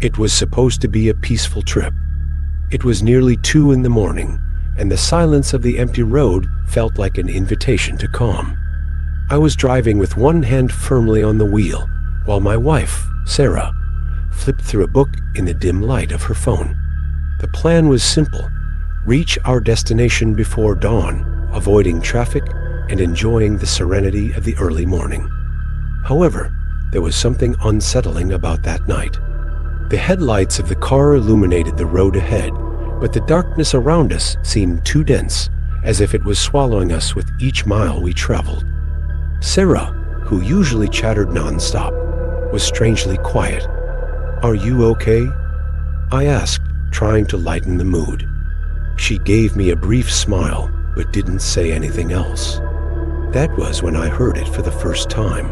It was supposed to be a peaceful trip. It was nearly 2 in the morning, and the silence of the empty road felt like an invitation to calm. I was driving with one hand firmly on the wheel, while my wife, Sarah, flipped through a book in the dim light of her phone. The plan was simple: reach our destination before dawn, avoiding traffic and enjoying the serenity of the early morning. However, there was something unsettling about that night. The headlights of the car illuminated the road ahead, but the darkness around us seemed too dense, as if it was swallowing us with each mile we traveled. Sarah, who usually chattered nonstop, was strangely quiet. "Are you okay?" I asked, trying to lighten the mood. She gave me a brief smile, but didn't say anything else. That was when I heard it for the first time.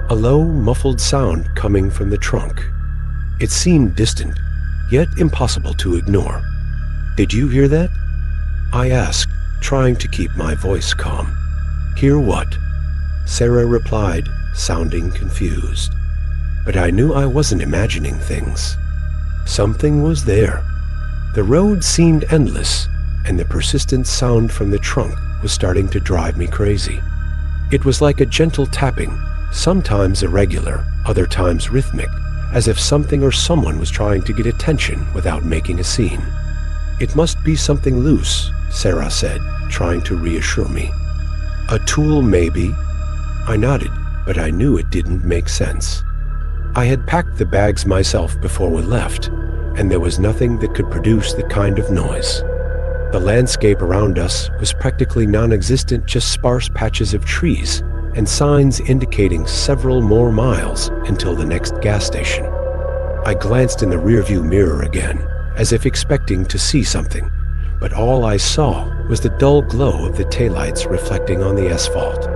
A low, muffled sound coming from the trunk. It seemed distant, yet impossible to ignore. "Did you hear that?" I asked, trying to keep my voice calm. "Hear what?" Sarah replied, sounding confused. But I knew I wasn't imagining things. Something was there. The road seemed endless, and the persistent sound from the trunk was starting to drive me crazy. It was like a gentle tapping, sometimes irregular, other times rhythmic, as if something or someone was trying to get attention without making a scene. "It must be something loose," Sarah said, trying to reassure me. "A tool, maybe?" I nodded, but I knew it didn't make sense. I had packed the bags myself before we left, and there was nothing that could produce the kind of noise. The landscape around us was practically non-existent, just sparse patches of trees and signs indicating several more miles until the next gas station. I glanced in the rearview mirror again, as if expecting to see something, but all I saw was the dull glow of the taillights reflecting on the asphalt.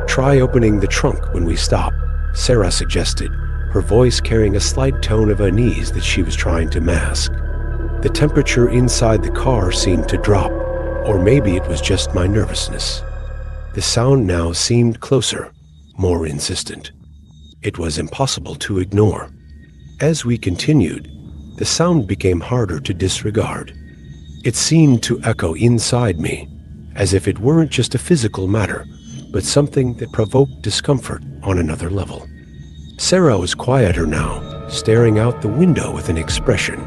"Try opening the trunk when we stop," Sarah suggested, her voice carrying a slight tone of unease that she was trying to mask. The temperature inside the car seemed to drop, or maybe it was just my nervousness. The sound now seemed closer, more insistent. It was impossible to ignore. As we continued, the sound became harder to disregard. It seemed to echo inside me, as if it weren't just a physical matter, but something that provoked discomfort on another level. Sarah was quieter now, staring out the window with an expression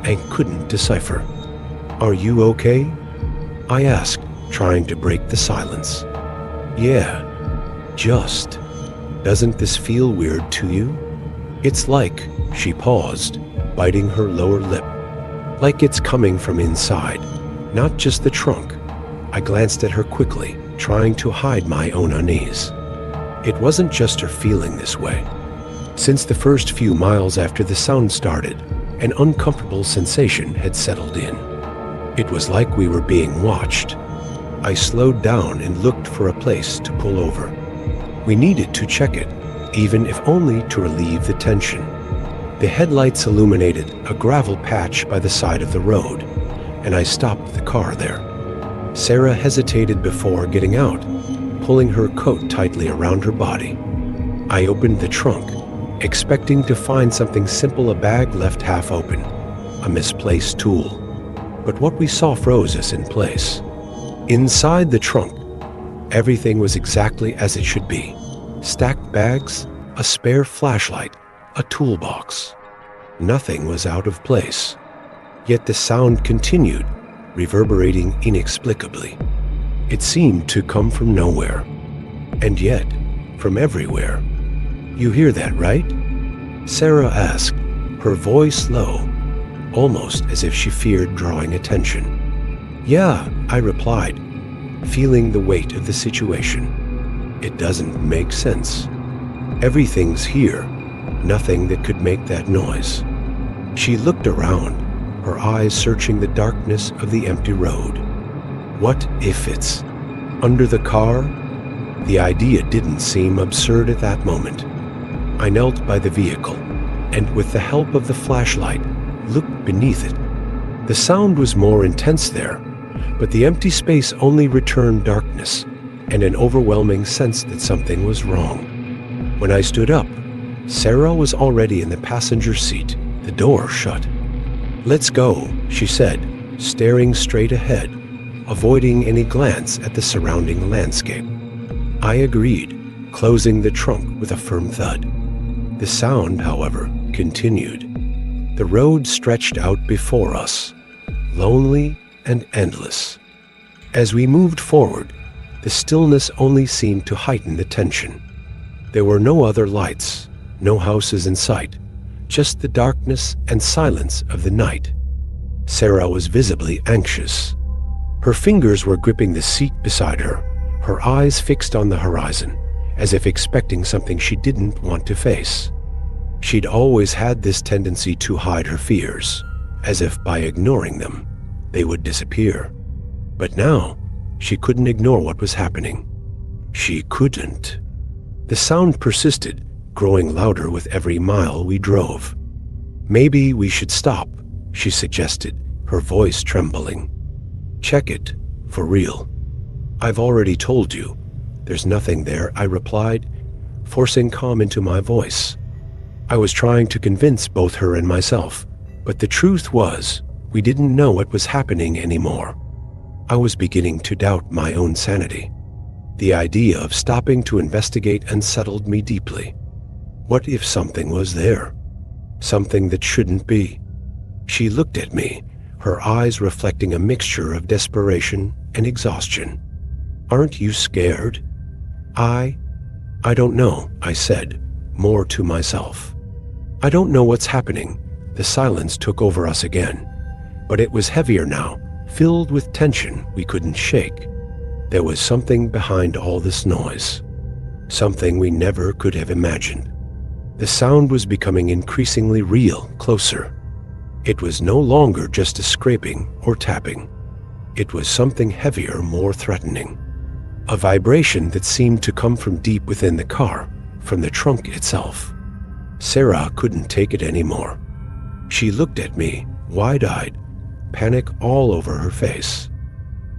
I couldn't decipher. "Are you okay?" I asked, trying to break the silence. "Yeah, just. Doesn't this feel weird to you?" "It's like," she paused, biting her lower lip, "like it's coming from inside, not just the trunk." I glanced at her quickly, trying to hide my own unease. It wasn't just her feeling this way. Since the first few miles after the sound started, an uncomfortable sensation had settled in. It was like we were being watched. I slowed down and looked for a place to pull over. We needed to check it, even if only to relieve the tension. The headlights illuminated a gravel patch by the side of the road, and I stopped the car there. Sarah hesitated before getting out, pulling her coat tightly around her body. I opened the trunk, expecting to find something simple, a bag left half open, a misplaced tool. But what we saw froze us in place. Inside the trunk, everything was exactly as it should be. Stacked bags, a spare flashlight, a toolbox. Nothing was out of place. Yet the sound continued, reverberating inexplicably. It seemed to come from nowhere, and yet from everywhere. "You hear that, right?" Sarah asked, her voice low, almost as if she feared drawing attention. "Yeah," I replied, feeling the weight of the situation. "It doesn't make sense. Everything's here, nothing that could make that noise." She looked around, her eyes searching the darkness of the empty road. What if it's under the car? The idea didn't seem absurd at that moment. I knelt by the vehicle, and with the help of the flashlight, looked beneath it. The sound was more intense there, but the empty space only returned darkness and an overwhelming sense that something was wrong. When I stood up, Sarah was already in the passenger seat, The door shut. "Let's go," she said, staring straight ahead, avoiding any glance at the surrounding landscape. I agreed, closing the trunk with a firm thud. The sound, however, continued. The road stretched out before us, lonely and endless. As we moved forward, the stillness only seemed to heighten the tension. There were no other lights, no houses in sight, just the darkness and silence of the night. Sarah was visibly anxious. Her fingers were gripping the seat beside her, her eyes fixed on the horizon, as if expecting something she didn't want to face. She'd always had this tendency to hide her fears, as if by ignoring them, they would disappear. But now, she couldn't ignore what was happening. She couldn't. The sound persisted, growing louder with every mile we drove. "Maybe we should stop," she suggested, her voice trembling. "Check it, for real." "I've already told you. There's nothing there," I replied, forcing calm into my voice. I was trying to convince both her and myself, but the truth was, we didn't know what was happening anymore. I was beginning to doubt my own sanity. The idea of stopping to investigate unsettled me deeply. What if something was there? Something that shouldn't be? She looked at me, her eyes reflecting a mixture of desperation and exhaustion. "Aren't you scared?" I don't know," I said, more to myself. "I don't know what's happening." The silence took over us again, but it was heavier now, filled with tension we couldn't shake. There was something behind all this noise, something we never could have imagined. The sound was becoming increasingly real, closer. It was no longer just a scraping or tapping. It was something heavier, more threatening. A vibration that seemed to come from deep within the car, from the trunk itself. Sarah couldn't take it anymore. She looked at me, wide-eyed, panic all over her face.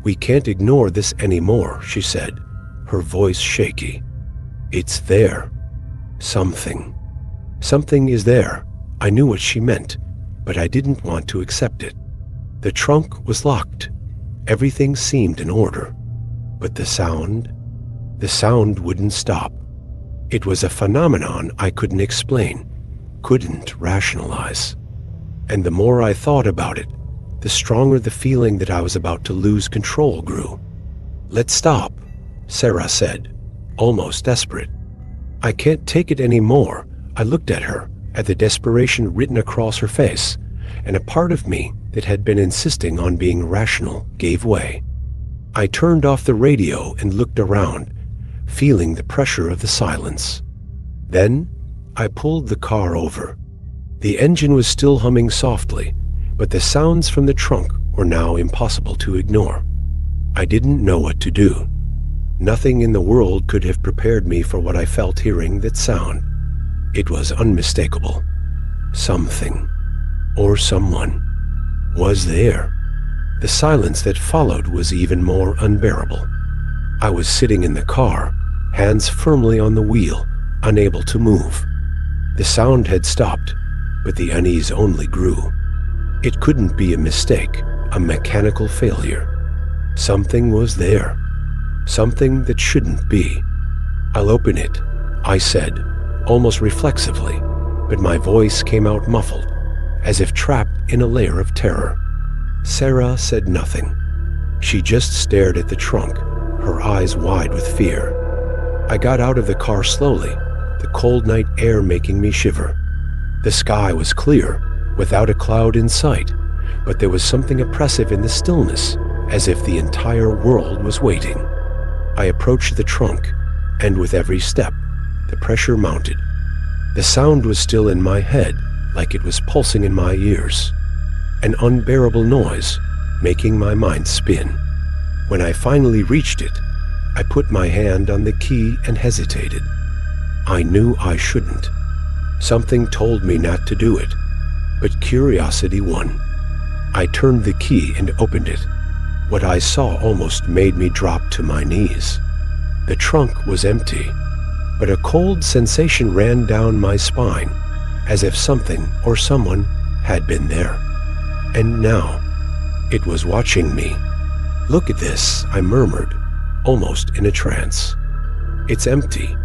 "We can't ignore this anymore," she said, her voice shaky. "It's there. Something. Something is there." I knew what she meant, but I didn't want to accept it. The trunk was locked. Everything seemed in order. But the sound wouldn't stop. It was a phenomenon I couldn't explain, couldn't rationalize. And the more I thought about it, the stronger the feeling that I was about to lose control grew. "Let's stop," Sarah said, almost desperate. "I can't take it anymore." I looked at her, at the desperation written across her face, and a part of me that had been insisting on being rational gave way. I turned off the radio and looked around, feeling the pressure of the silence. Then, I pulled the car over. The engine was still humming softly, but the sounds from the trunk were now impossible to ignore. I didn't know what to do. Nothing in the world could have prepared me for what I felt hearing that sound. It was unmistakable. Something, or someone, was there. The silence that followed was even more unbearable. I was sitting in the car, hands firmly on the wheel, unable to move. The sound had stopped, but the unease only grew. It couldn't be a mistake, a mechanical failure. Something was there. Something that shouldn't be. "I'll open it," I said, almost reflexively, but my voice came out muffled, as if trapped in a layer of terror. Sarah said nothing. She just stared at the trunk, her eyes wide with fear. I got out of the car slowly, the cold night air making me shiver. The sky was clear, without a cloud in sight, but there was something oppressive in the stillness, as if the entire world was waiting. I approached the trunk, and with every step, the pressure mounted. The sound was still in my head, like it was pulsing in my ears. An unbearable noise, making my mind spin. When I finally reached it, I put my hand on the key and hesitated. I knew I shouldn't. Something told me not to do it, but curiosity won. I turned the key and opened it. What I saw almost made me drop to my knees. The trunk was empty, but a cold sensation ran down my spine, as if something or someone had been there. And now, it was watching me. "Look at this," I murmured, almost in a trance. "It's empty."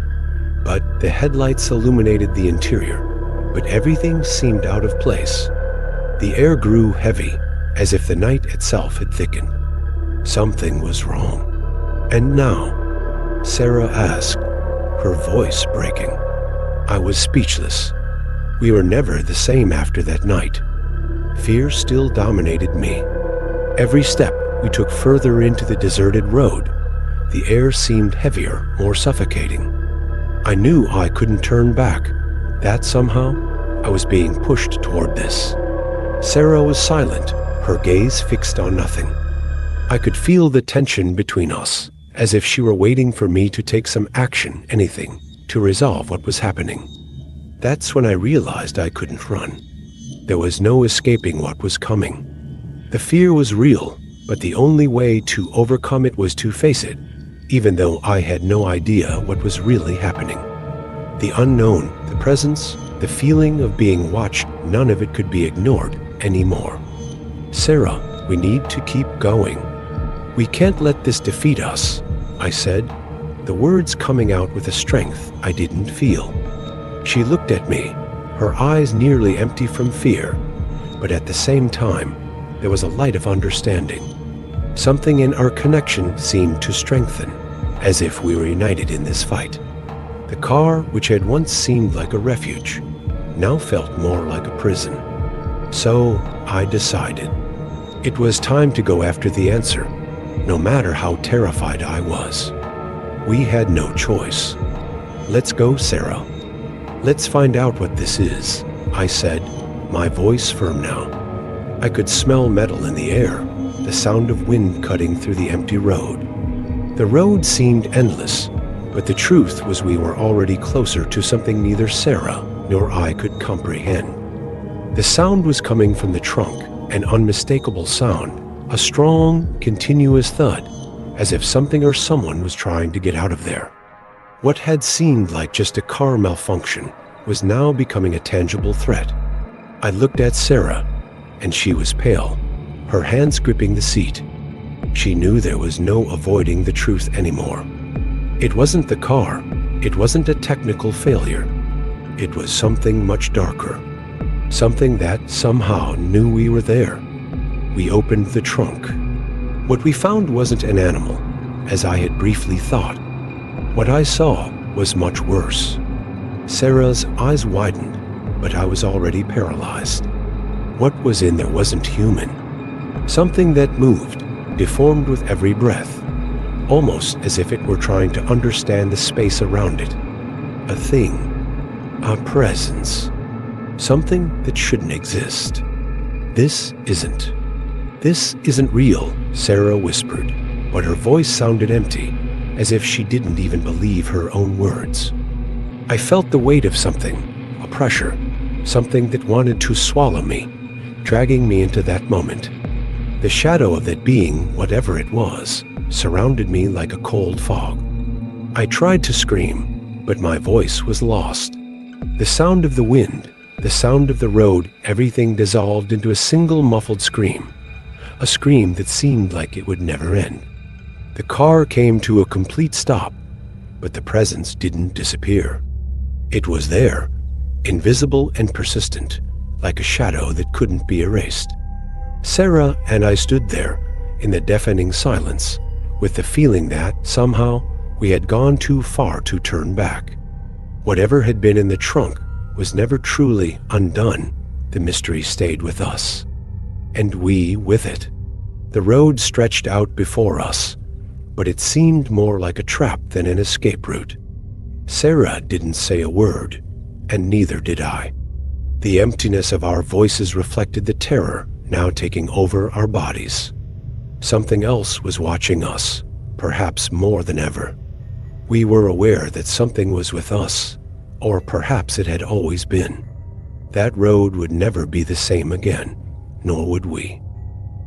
But the headlights illuminated the interior, but everything seemed out of place. The air grew heavy, as if the night itself had thickened. Something was wrong. "And now?" Sarah asked, her voice breaking. I was speechless. We were never the same after that night. Fear still dominated me. Every step we took further into the deserted road, the air seemed heavier, more suffocating. I knew I couldn't turn back, that somehow I was being pushed toward this. Sarah was silent, her gaze fixed on nothing. I could feel the tension between us, as if she were waiting for me to take some action, anything, to resolve what was happening. That's when I realized I couldn't run. There was no escaping what was coming. The fear was real, but the only way to overcome it was to face it, even though I had no idea what was really happening. The unknown, the presence, the feeling of being watched, none of it could be ignored anymore. "Sarah, we need to keep going. We can't let this defeat us," I said, the words coming out with a strength I didn't feel. She looked at me, her eyes nearly empty from fear, but at the same time, there was a light of understanding. Something in our connection seemed to strengthen, as if we were united in this fight. The car, which had once seemed like a refuge, now felt more like a prison. So I decided. It was time to go after the answer, no matter how terrified I was. We had no choice. "Let's go, Sarah. Let's find out what this is," I said, my voice firm now. I could smell metal in the air, the sound of wind cutting through the empty road. The road seemed endless, but the truth was we were already closer to something neither Sarah nor I could comprehend. The sound was coming from the trunk, an unmistakable sound, a strong, continuous thud, as if something or someone was trying to get out of there. What had seemed like just a car malfunction was now becoming a tangible threat. I looked at Sarah, and she was pale, her hands gripping the seat. She knew there was no avoiding the truth anymore. It wasn't the car, it wasn't a technical failure. It was something much darker, something that somehow knew we were there. We opened the trunk. What we found wasn't an animal, as I had briefly thought. What I saw was much worse. Sarah's eyes widened, but I was already paralyzed. What was in there wasn't human. Something that moved, deformed with every breath, almost as if it were trying to understand the space around it. A thing, a presence, something that shouldn't exist. This isn't real," Sarah whispered, but her voice sounded empty, as if she didn't even believe her own words. I felt the weight of something, a pressure, something that wanted to swallow me, dragging me into that moment. The shadow of that being, whatever it was, surrounded me like a cold fog. I tried to scream, but my voice was lost. The sound of the wind, the sound of the road, everything dissolved into a single muffled scream, a scream that seemed like it would never end. The car came to a complete stop, but the presence didn't disappear. It was there, invisible and persistent, like a shadow that couldn't be erased. Sarah and I stood there, in the deafening silence, with the feeling that, somehow, we had gone too far to turn back. Whatever had been in the trunk was never truly undone. The mystery stayed with us, and we with it. The road stretched out before us, but it seemed more like a trap than an escape route. Sarah didn't say a word, and neither did I. The emptiness of our voices reflected the terror now taking over our bodies. Something else was watching us, perhaps more than ever. We were aware that something was with us, or perhaps it had always been. That road would never be the same again, nor would we.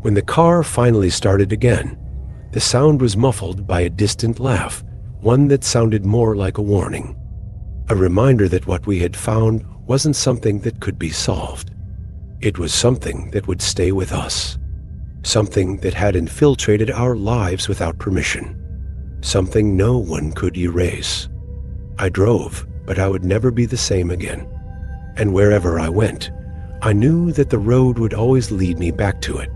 When the car finally started again, the sound was muffled by a distant laugh, one that sounded more like a warning. A reminder that what we had found wasn't something that could be solved. It was something that would stay with us. Something that had infiltrated our lives without permission. Something no one could erase. I drove, but I would never be the same again. And wherever I went, I knew that the road would always lead me back to it.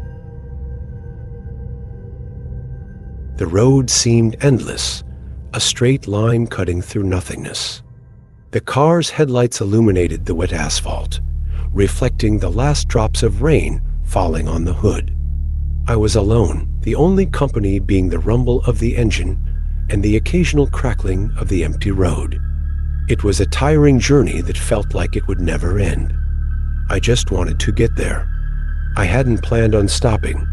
The road seemed endless, a straight line cutting through nothingness. The car's headlights illuminated the wet asphalt, reflecting the last drops of rain falling on the hood. I was alone, the only company being the rumble of the engine and the occasional crackling of the empty road. It was a tiring journey that felt like it would never end. I just wanted to get there. I hadn't planned on stopping,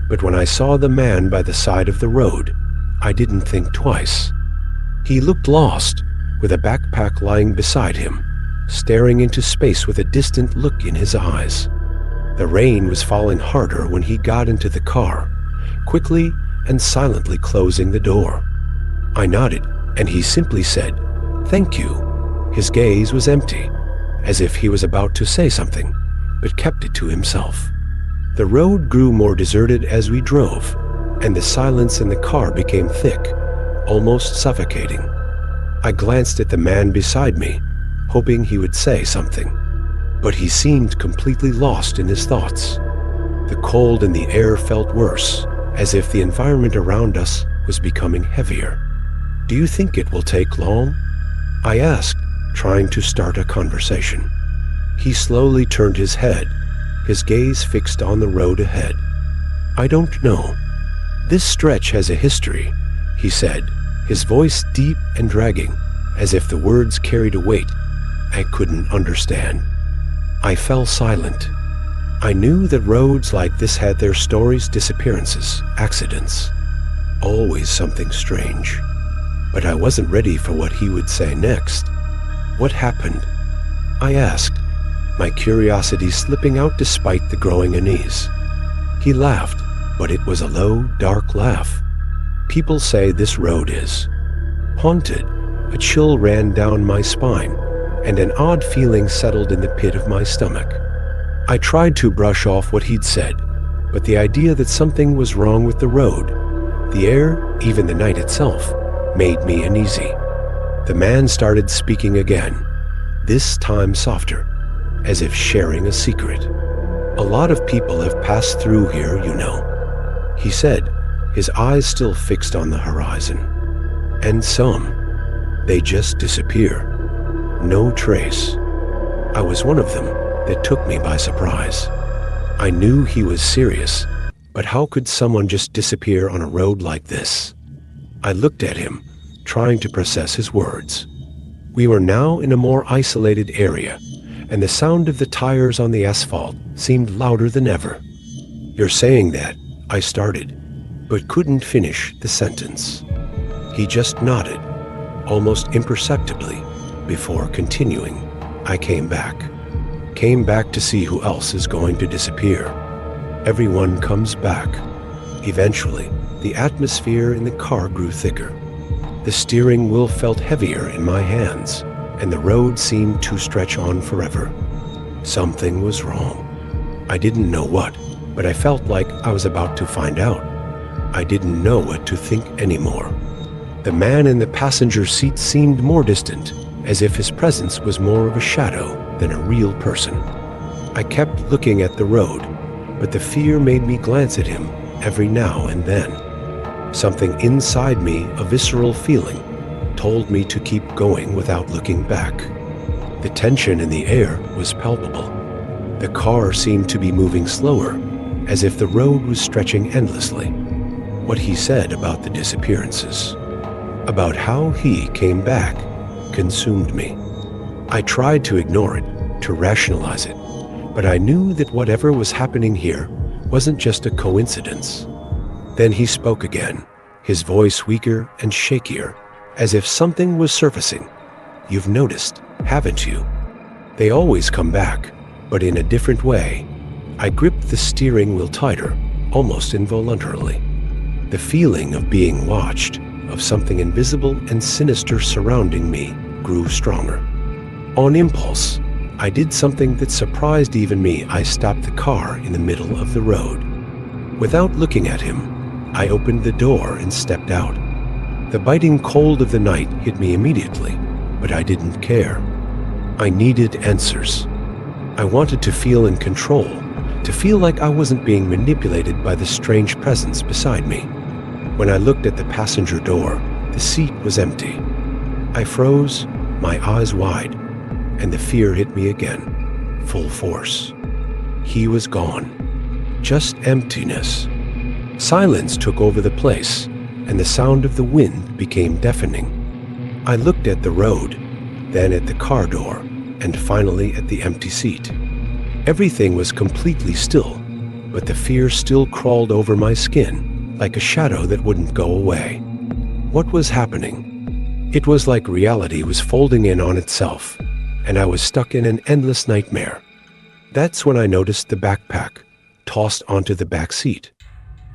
but when I saw the man by the side of the road, I didn't think twice. He looked lost, with a backpack lying beside him, staring into space with a distant look in his eyes. The rain was falling harder when he got into the car, quickly and silently closing the door. I nodded, and he simply said, "Thank you." His gaze was empty, as if he was about to say something, but kept it to himself. The road grew more deserted as we drove, and the silence in the car became thick, almost suffocating. I glanced at the man beside me, hoping he would say something, but he seemed completely lost in his thoughts. The cold in the air felt worse, as if the environment around us was becoming heavier. "Do you think it will take long?" I asked, trying to start a conversation. He slowly turned his head, his gaze fixed on the road ahead. "I don't know. This stretch has a history," he said, his voice deep and dragging, as if the words carried a weight I couldn't understand. I fell silent. I knew that roads like this had their stories, disappearances, accidents. Always something strange. But I wasn't ready for what he would say next. "What happened?" I asked, my curiosity slipping out despite the growing unease. He laughed, but it was a low, dark laugh. "People say this road is haunted." A chill ran down my spine, and an odd feeling settled in the pit of my stomach. I tried to brush off what he'd said, but the idea that something was wrong with the road, the air, even the night itself, made me uneasy. The man started speaking again, this time softer, as if sharing a secret. "A lot of people have passed through here, you know," he said, his eyes still fixed on the horizon. "And some, they just disappear. No trace." I was one of them. That took me by surprise. I knew he was serious, but how could someone just disappear on a road like this? I looked at him, trying to process his words. We were now in a more isolated area, and the sound of the tires on the asphalt seemed louder than ever. "You're saying that," I started, but couldn't finish the sentence. He just nodded, almost imperceptibly, before continuing. "I came back to see who else is going to disappear. Everyone comes back." Eventually, the atmosphere in the car grew thicker. The steering wheel felt heavier in my hands, and the road seemed to stretch on forever. Something was wrong. I didn't know what, but I felt like I was about to find out. I didn't know what to think anymore. The man in the passenger seat seemed more distant, as if his presence was more of a shadow than a real person. I kept looking at the road, but the fear made me glance at him every now and then. Something inside me, a visceral feeling, told me to keep going without looking back. The tension in the air was palpable. The car seemed to be moving slower, as if the road was stretching endlessly. What he said about the disappearances, about how he came back, consumed me. I tried to ignore it, to rationalize it, but I knew that whatever was happening here wasn't just a coincidence. Then he spoke again, his voice weaker and shakier, as if something was surfacing. "You've noticed, haven't you? They always come back, but in a different way." I gripped the steering wheel tighter, almost involuntarily. The feeling of being watched, of something invisible and sinister surrounding me, grew stronger. On impulse, I did something that surprised even me. I stopped the car in the middle of the road. Without looking at him, I opened the door and stepped out. The biting cold of the night hit me immediately, but I didn't care. I needed answers. I wanted to feel in control, to feel like I wasn't being manipulated by the strange presence beside me. When I looked at the passenger door, the seat was empty. I froze, my eyes wide, and the fear hit me again, full force. He was gone. Just emptiness. Silence took over the place, and the sound of the wind became deafening. I looked at the road, then at the car door, and finally at the empty seat. Everything was completely still, but the fear still crawled over my skin like a shadow that wouldn't go away. What was happening? It was like reality was folding in on itself, and I was stuck in an endless nightmare. That's when I noticed the backpack tossed onto the back seat.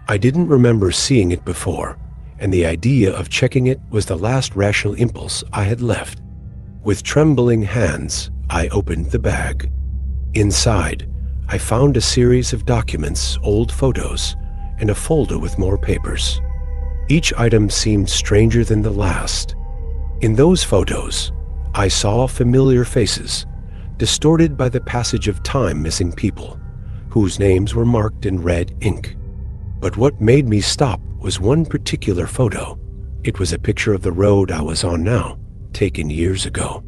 I didn't remember seeing it before, and the idea of checking it was the last rational impulse I had left. With trembling hands, I opened the bag. Inside, I found a series of documents, old photos, and a folder with more papers. Each item seemed stranger than the last. In those photos, I saw familiar faces, distorted by the passage of time, missing people, whose names were marked in red ink. But what made me stop was one particular photo. It was a picture of the road I was on now, taken years ago.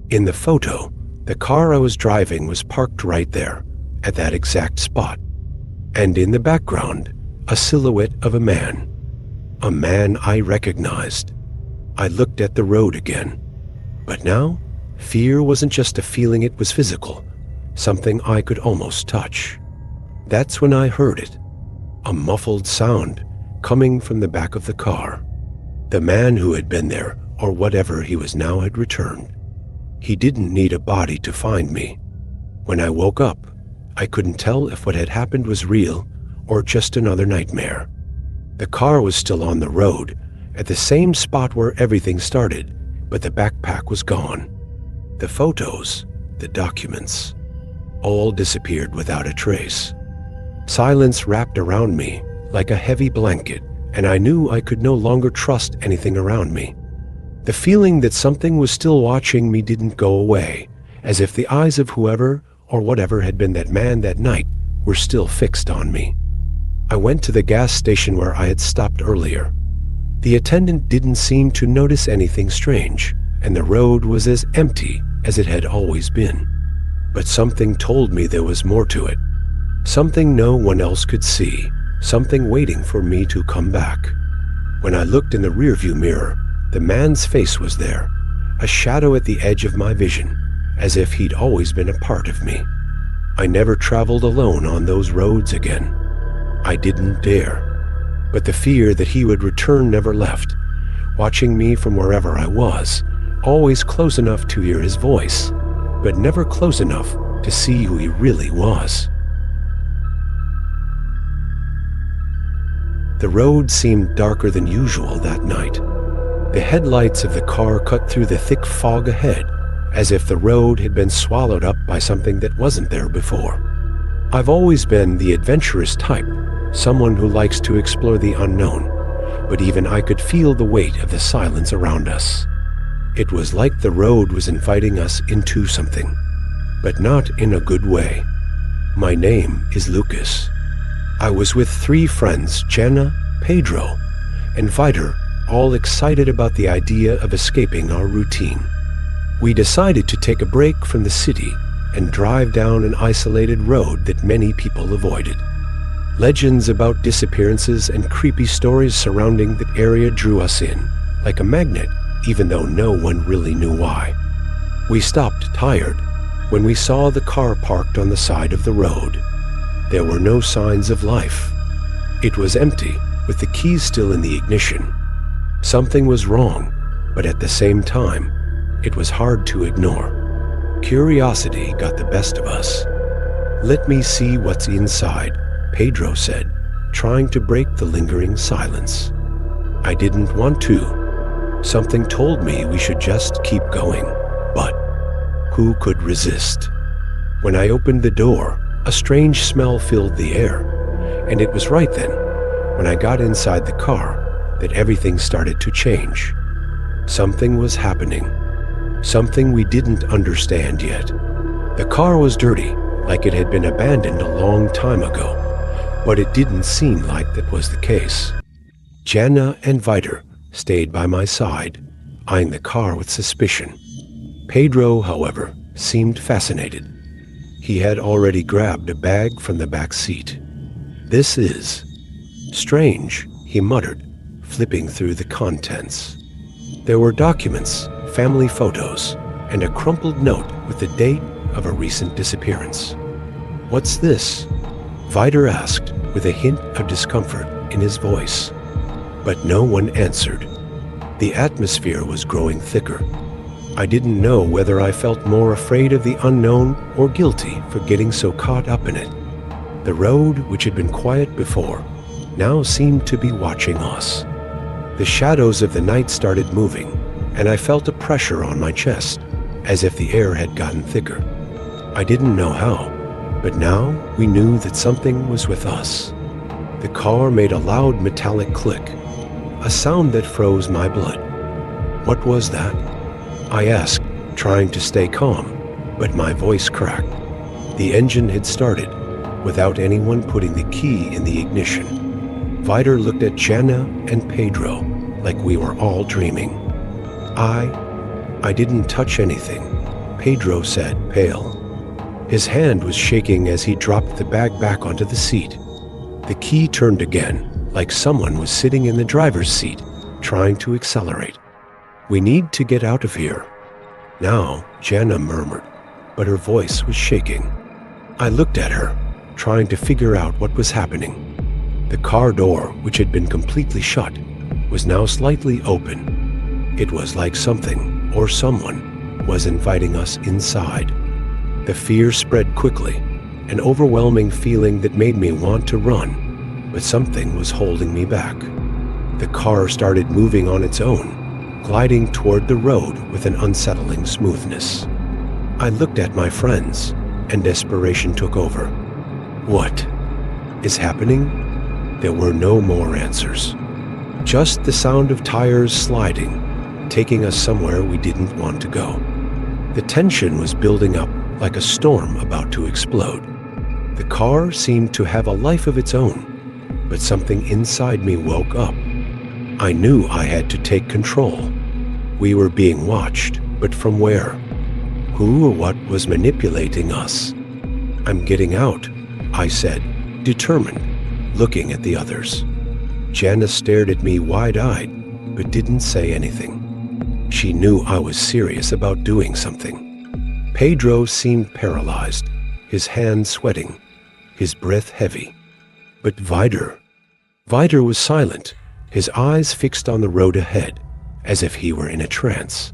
In the photo, the car I was driving was parked right there, at that exact spot. And in the background, a silhouette of a man I recognized. I looked at the road again. But now, fear wasn't just a feeling, it was physical, something I could almost touch. That's when I heard it, a muffled sound coming from the back of the car. The man who had been there, or whatever he was now, had returned. He didn't need a body to find me. When I woke up, I couldn't tell if what had happened was real or just another nightmare. The car was still on the road, at the same spot where everything started, but the backpack was gone. The photos, the documents, all disappeared without a trace. Silence wrapped around me like a heavy blanket, and I knew I could no longer trust anything around me. The feeling that something was still watching me didn't go away, as if the eyes of whoever or whatever had been that man that night were still fixed on me. I went to the gas station where I had stopped earlier. The attendant didn't seem to notice anything strange, and the road was as empty as it had always been. But something told me there was more to it. Something no one else could see, something waiting for me to come back. When I looked in the rearview mirror, the man's face was there, a shadow at the edge of my vision, as if he'd always been a part of me. I never traveled alone on those roads again. I didn't dare. But the fear that he would return never left, watching me from wherever I was, always close enough to hear his voice, but never close enough to see who he really was. The road seemed darker than usual that night. The headlights of the car cut through the thick fog ahead, as if the road had been swallowed up by something that wasn't there before. I've always been the adventurous type, someone who likes to explore the unknown, but even I could feel the weight of the silence around us. It was like the road was inviting us into something, but not in a good way. My name is Lucas. I was with 3 friends, Jenna, Pedro, and Vider, all excited about the idea of escaping our routine. We decided to take a break from the city and drive down an isolated road that many people avoided. Legends about disappearances and creepy stories surrounding the area drew us in, like a magnet, even though no one really knew why. We stopped tired when we saw the car parked on the side of the road. There were no signs of life. It was empty, with the keys still in the ignition. Something was wrong, but at the same time, it was hard to ignore. Curiosity got the best of us. "Let me see what's inside," Pedro said, trying to break the lingering silence. I didn't want to. Something told me we should just keep going, but who could resist? When I opened the door, a strange smell filled the air, and it was right then, when I got inside the car, that everything started to change. Something was happening, something we didn't understand yet. The car was dirty, like it had been abandoned a long time ago, but it didn't seem like that was the case. Jana and Vider stayed by my side, eyeing the car with suspicion. Pedro, however, seemed fascinated. He had already grabbed a bag from the back seat. "This is strange," he muttered, flipping through the contents. There were documents, family photos, and a crumpled note with the date of a recent disappearance. "What's this?" Vider asked, with a hint of discomfort in his voice. But no one answered. The atmosphere was growing thicker. I didn't know whether I felt more afraid of the unknown or guilty for getting so caught up in it. The road, which had been quiet before, now seemed to be watching us. The shadows of the night started moving, and I felt a pressure on my chest, as if the air had gotten thicker. I didn't know how, but now we knew that something was with us. The car made a loud metallic click, a sound that froze my blood. "What was that?" I asked, trying to stay calm, but my voice cracked. The engine had started, without anyone putting the key in the ignition. Vider looked at Jana and Pedro like we were all dreaming. I didn't touch anything," Pedro said, pale. His hand was shaking as he dropped the bag back onto the seat. The key turned again, like someone was sitting in the driver's seat, trying to accelerate. "We need to get out of here." Now, Jana murmured, but her voice was shaking. I looked at her, trying to figure out what was happening. The car door, which had been completely shut, was now slightly open. It was like something, or someone, was inviting us inside. The fear spread quickly, an overwhelming feeling that made me want to run, but something was holding me back. The car started moving on its own, gliding toward the road with an unsettling smoothness. I looked at my friends, and desperation took over. "What is happening?" There were no more answers. Just the sound of tires sliding, taking us somewhere we didn't want to go. The tension was building up like a storm about to explode. The car seemed to have a life of its own, but something inside me woke up. I knew I had to take control. We were being watched, but from where? Who or what was manipulating us? "I'm getting out," I said, determined, looking at the others. Jana stared at me wide-eyed, but didn't say anything. She knew I was serious about doing something. Pedro seemed paralyzed, his hands sweating, his breath heavy. But Vider was silent, his eyes fixed on the road ahead, as if he were in a trance.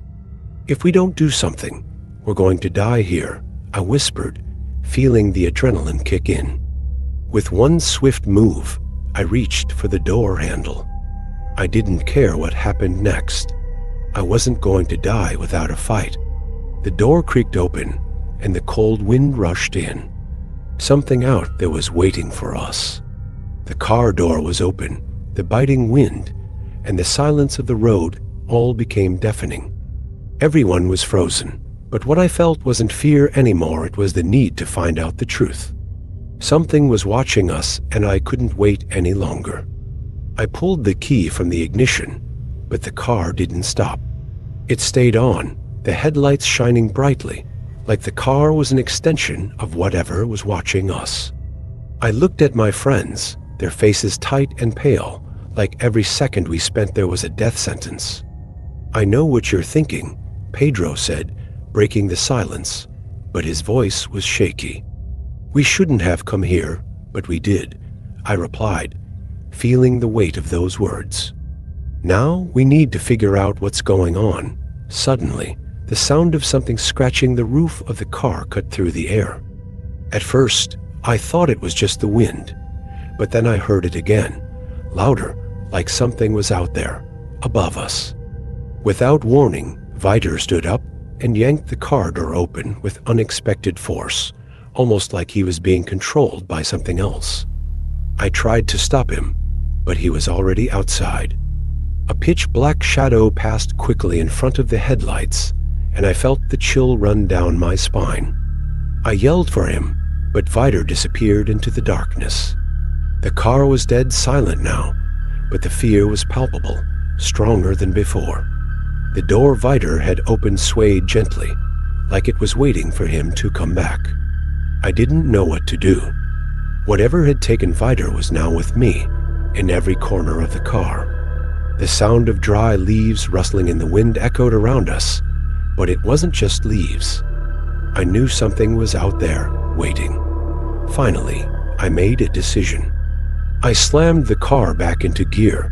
"If we don't do something, we're going to die here," I whispered, feeling the adrenaline kick in. With one swift move, I reached for the door handle. I didn't care what happened next. I wasn't going to die without a fight. The door creaked open, and the cold wind rushed in. Something out there was waiting for us. The car door was open, the biting wind, and the silence of the road all became deafening. Everyone was frozen, but what I felt wasn't fear anymore, it was the need to find out the truth. Something was watching us, and I couldn't wait any longer. I pulled the key from the ignition, but the car didn't stop. It stayed on, the headlights shining brightly, like the car was an extension of whatever was watching us. I looked at my friends, their faces tight and pale, like every second we spent there was a death sentence. "I know what you're thinking," Pedro said, breaking the silence, but his voice was shaky. "We shouldn't have come here, but we did," I replied, feeling the weight of those words. "Now we need to figure out what's going on." Suddenly, the sound of something scratching the roof of the car cut through the air. At first, I thought it was just the wind, but then I heard it again, louder, like something was out there, above us. Without warning, Vider stood up and yanked the car door open with unexpected force, almost like he was being controlled by something else. I tried to stop him, but he was already outside. A pitch-black shadow passed quickly in front of the headlights, and I felt the chill run down my spine. I yelled for him, but Vider disappeared into the darkness. The car was dead silent now, but the fear was palpable, stronger than before. The door Vider had opened swayed gently, like it was waiting for him to come back. I didn't know what to do. Whatever had taken Vider was now with me, in every corner of the car. The sound of dry leaves rustling in the wind echoed around us, but it wasn't just leaves. I knew something was out there, waiting. Finally, I made a decision. I slammed the car back into gear,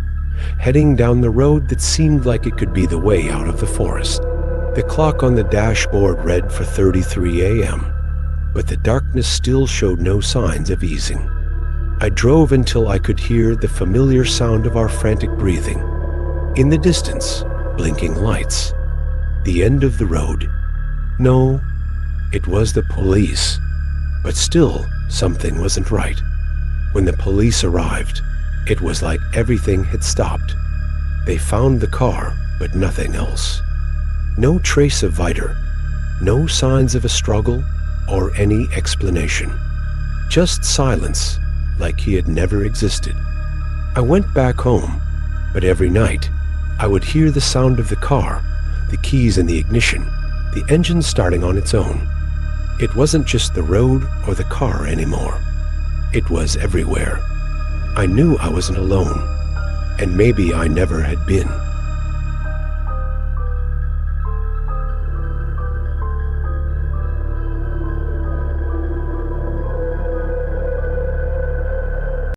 heading down the road that seemed like it could be the way out of the forest. The clock on the dashboard read for 33 a.m., but the darkness still showed no signs of easing. I drove until I could hear the familiar sound of our frantic breathing. In the distance, blinking lights. The end of the road. No, it was the police. But still, something wasn't right. When the police arrived, it was like everything had stopped. They found the car, but nothing else. No trace of Vider, no signs of a struggle or any explanation. Just silence, like he had never existed. I went back home, but every night I would hear the sound of the car, the keys in the ignition, the engine starting on its own. It wasn't just the road or the car anymore. It was everywhere. I knew I wasn't alone, and maybe I never had been.